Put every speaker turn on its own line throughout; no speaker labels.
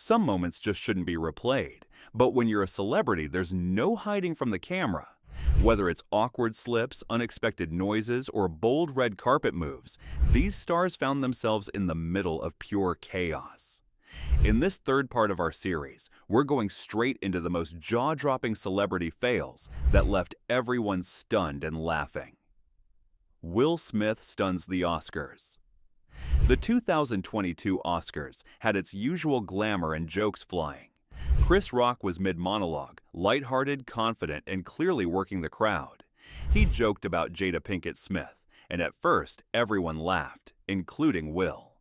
Some moments just shouldn't be replayed, but when you're a celebrity, there's no hiding from the camera. Whether it's awkward slips, unexpected noises, or bold red carpet moves, these stars found themselves in the middle of pure chaos. In this third part of our series, we're going straight into the most jaw-dropping celebrity fails that left everyone stunned and laughing. Will Smith stuns the Oscars. The 2022 Oscars had its usual glamour and jokes flying. Chris Rock was mid-monologue, lighthearted, confident, and clearly working the crowd. He joked about Jada Pinkett Smith, and at first everyone laughed, including Will.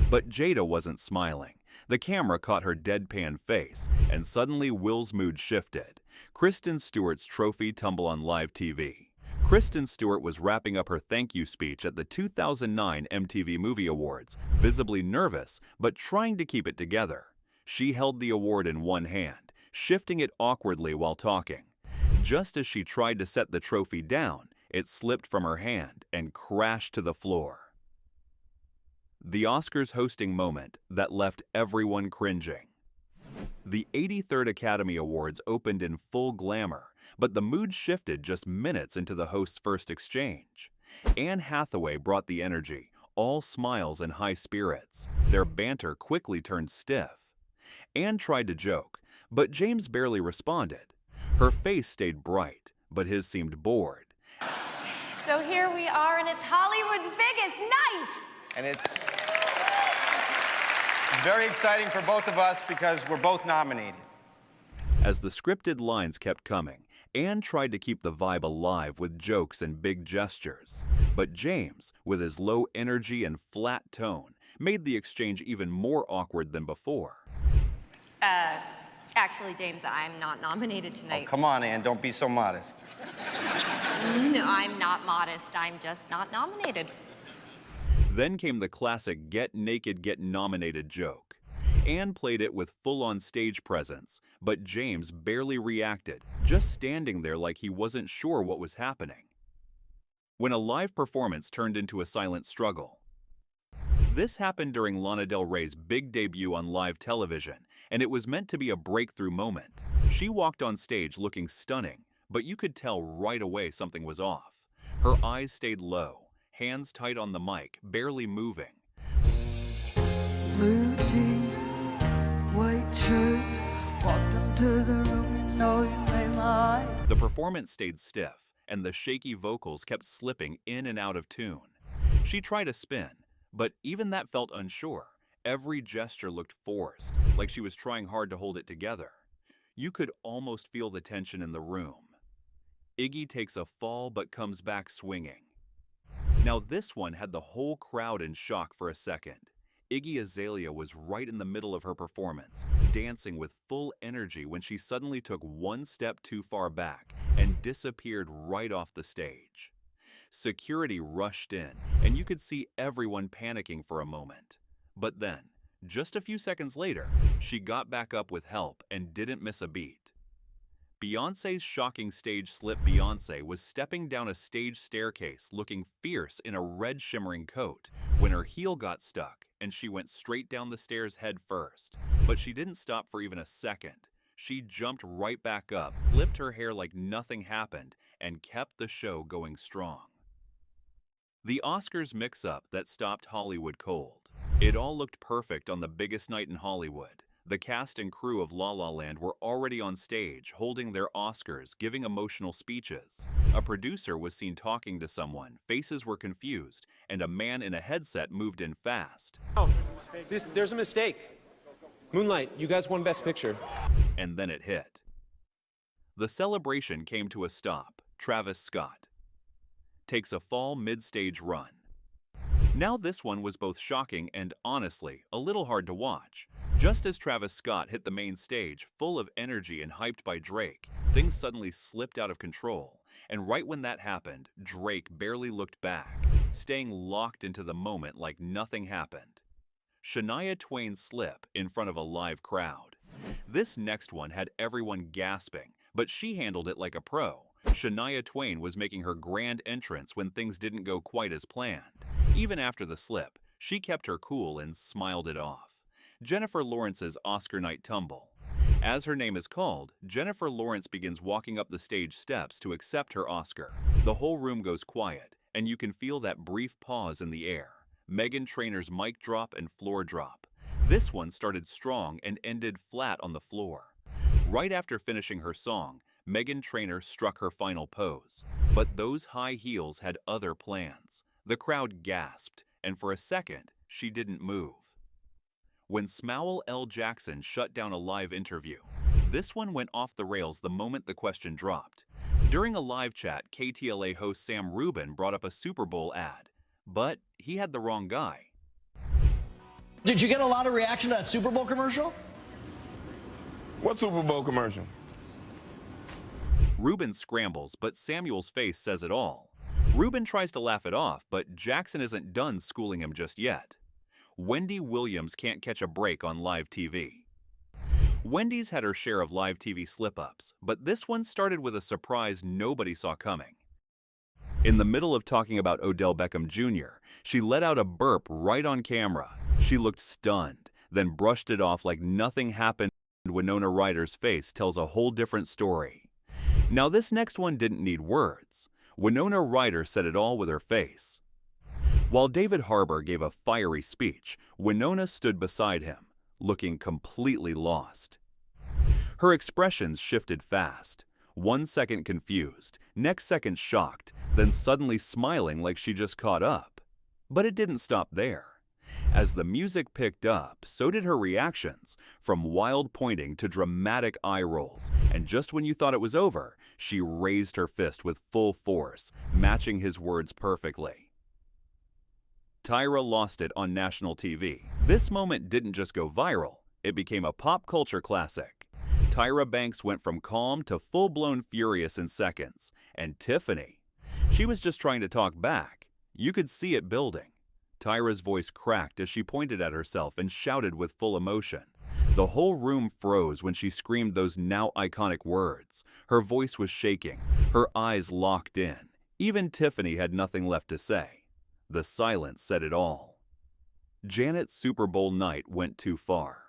But Jada wasn't smiling. The camera caught her deadpan face, and suddenly Will's mood shifted. Kristen Stewart's trophy tumbled on live TV. Kristen Stewart was wrapping up her thank you speech at the 2009 MTV Movie Awards, visibly nervous, but trying to keep it together. She held the award in one hand, shifting it awkwardly while talking. Just as she tried to set the trophy down, it slipped from her hand and crashed to the floor. The Oscars hosting moment that left everyone cringing. The 83rd Academy Awards opened in full glamour, but the mood shifted just minutes into the host's first exchange. Anne Hathaway brought the energy, all smiles and high spirits. Their banter quickly turned stiff. Anne tried to joke, but James barely responded. Her face stayed bright, but his seemed bored.
So here we are, and it's Hollywood's biggest night!
And it's very exciting for both of us because we're both nominated.
As the scripted lines kept coming, Anne tried to keep the vibe alive with jokes and big gestures. But James, with his low energy and flat tone, made the exchange even more awkward than before.
Actually, James, I'm not nominated tonight.
Oh, come on, Anne, don't be so modest.
No, I'm not modest. I'm just not nominated.
Then came the classic get naked, get nominated joke. Anne played it with full-on stage presence, but James barely reacted, just standing there like he wasn't sure what was happening. When a live performance turned into a silent struggle. This happened during Lana Del Rey's big debut on live television, and it was meant to be a breakthrough moment. She walked on stage looking stunning, but you could tell right away something was off. Her eyes stayed low, hands tight on the mic, barely moving.
Blue jeans, white shirt, walked into the room, you know you made my eyes.
The performance stayed stiff, and the shaky vocals kept slipping in and out of tune. She tried a spin, but even that felt unsure. Every gesture looked forced, like she was trying hard to hold it together. You could almost feel the tension in the room. Iggy takes a fall but comes back swinging. Now this one had the whole crowd in shock for a second. Iggy Azalea was right in the middle of her performance, dancing with full energy when she suddenly took one step too far back and disappeared right off the stage. Security rushed in, and you could see everyone panicking for a moment. But then, just a few seconds later, she got back up with help and didn't miss a beat. Beyoncé's shocking stage slip. Beyoncé was stepping down a stage staircase looking fierce in a red shimmering coat when her heel got stuck and she went straight down the stairs head first. But she didn't stop for even a second. She jumped right back up, flipped her hair like nothing happened, and kept the show going strong. The Oscars mix-up that stopped Hollywood cold. It all looked perfect on the biggest night in Hollywood. The cast and crew of La La Land were already on stage, holding their Oscars, giving emotional speeches. A producer was seen talking to someone, faces were confused, and a man in a headset moved in fast.
Oh, there's a mistake. Moonlight, you guys won Best Picture.
And then it hit. The celebration came to a stop. Travis Scott takes a fall mid-stage run. Now this one was both shocking and, honestly, a little hard to watch. Just as Travis Scott hit the main stage, full of energy and hyped by Drake, things suddenly slipped out of control. And right when that happened, Drake barely looked back, staying locked into the moment like nothing happened. Shania Twain's slip in front of a live crowd. This next one had everyone gasping, but she handled it like a pro. Shania Twain was making her grand entrance when things didn't go quite as planned. Even after the slip, she kept her cool and smiled it off. Jennifer Lawrence's Oscar night tumble. As her name is called, Jennifer Lawrence begins walking up the stage steps to accept her Oscar. The whole room goes quiet, and you can feel that brief pause in the air. Meghan Trainor's mic drop and floor drop. This one started strong and ended flat on the floor. Right after finishing her song, Meghan Trainor struck her final pose. But those high heels had other plans. The crowd gasped, and for a second, she didn't move. When Samuel L. Jackson shut down a live interview, this one went off the rails the moment the question dropped. During a live chat, KTLA host Sam Rubin brought up a Super Bowl ad, but he had the wrong guy.
Did you get a lot of reaction to that Super Bowl commercial?
What Super Bowl commercial?
Rubin scrambles, but Samuel's face says it all. Rubin tries to laugh it off, but Jackson isn't done schooling him just yet. Wendy Williams can't catch a break on live TV. Wendy's had her share of live TV slip-ups, but this one started with a surprise nobody saw coming. In the middle of talking about Odell Beckham Jr., she let out a burp right on camera. She looked stunned, then brushed it off like nothing happened. Winona Ryder's face tells a whole different story. Now this next one didn't need words. Winona Ryder said it all with her face. While David Harbour gave a fiery speech, Winona stood beside him, looking completely lost. Her expressions shifted fast. 1 second confused, next second shocked, then suddenly smiling like she just caught up. But it didn't stop there. As the music picked up, so did her reactions, from wild pointing to dramatic eye rolls, and just when you thought it was over, she raised her fist with full force, matching his words perfectly. Tyra lost it on national TV. This moment didn't just go viral, it became a pop culture classic. Tyra Banks went from calm to full-blown furious in seconds, and Tiffany, she was just trying to talk back. You could see it building. Tyra's voice cracked as she pointed at herself and shouted with full emotion. The whole room froze when she screamed those now iconic words. Her voice was shaking, her eyes locked in. Even Tiffany had nothing left to say. The silence said it all. Janet's Super Bowl night went too far.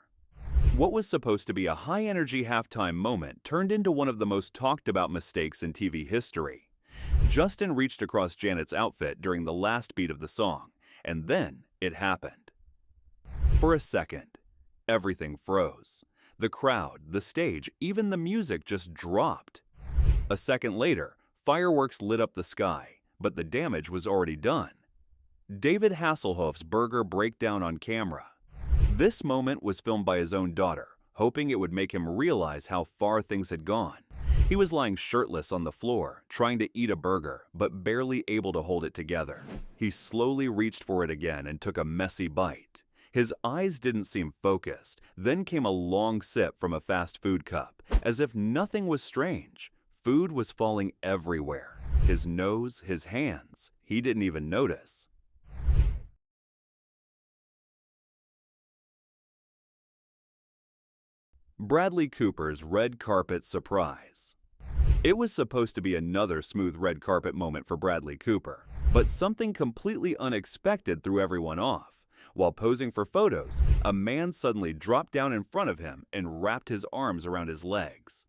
What was supposed to be a high-energy halftime moment turned into one of the most talked-about mistakes in TV history. Justin reached across Janet's outfit during the last beat of the song, and then it happened. For a second, everything froze. The crowd, the stage, even the music just dropped. A second later, fireworks lit up the sky, but the damage was already done. David Hasselhoff's burger breakdown on camera. This moment was filmed by his own daughter, hoping it would make him realize how far things had gone. He was lying shirtless on the floor, trying to eat a burger, but barely able to hold it together. He slowly reached for it again and took a messy bite. His eyes didn't seem focused. Then came a long sip from a fast food cup, as if nothing was strange. Food was falling everywhere. His nose, his hands. He didn't even notice. Bradley Cooper's red carpet surprise. It was supposed to be another smooth red carpet moment for Bradley Cooper, but something completely unexpected threw everyone off. While posing for photos, a man suddenly dropped down in front of him and wrapped his arms around his legs.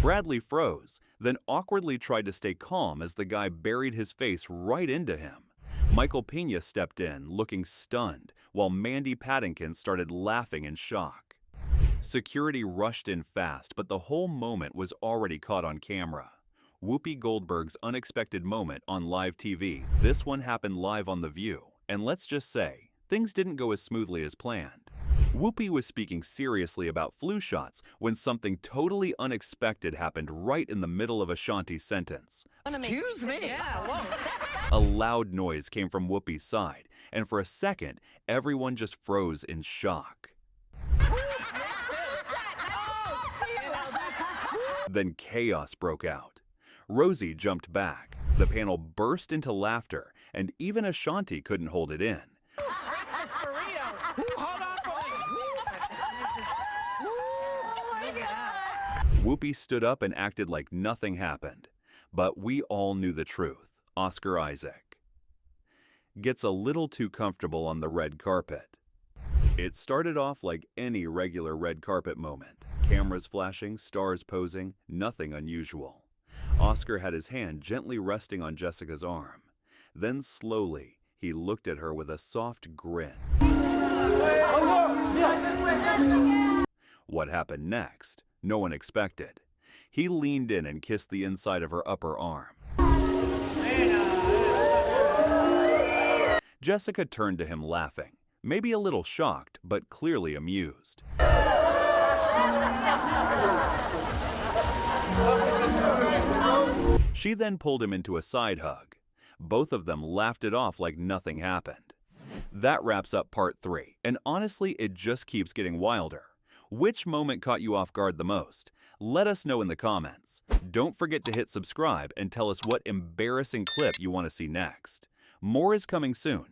Bradley froze, then awkwardly tried to stay calm as the guy buried his face right into him. Michael Pena stepped in, looking stunned, while Mandy Patinkin started laughing in shock. Security rushed in fast, but the whole moment was already caught on camera. Whoopi Goldberg's unexpected moment on live TV. This one happened live on The View, and let's just say, things didn't go as smoothly as planned. Whoopi was speaking seriously about flu shots when something totally unexpected happened right in the middle of Ashanti's sentence.
Excuse me? Yeah, whoa.
A loud noise came from Whoopi's side, and for a second, everyone just froze in shock. Then chaos broke out. Rosie jumped back. The panel burst into laughter, and even Ashanti couldn't hold it in. Whoopi stood up and acted like nothing happened. But we all knew the truth. Oscar Isaac. gets a little too comfortable on the red carpet. It started off like any regular red carpet moment. Cameras flashing, stars posing, nothing unusual. Oscar had his hand gently resting on Jessica's arm. Then slowly, he looked at her with a soft grin. What happened next? No one expected. He leaned in and kissed the inside of her upper arm. Jessica turned to him laughing, maybe a little shocked, but clearly amused. She then pulled him into a side hug. Both of them laughed it off like nothing happened. That wraps up part 3, and honestly, it just keeps getting wilder. Which moment caught you off guard the most? Let us know in the comments. Don't forget to hit subscribe and tell us what embarrassing clip you want to see next. More is coming soon.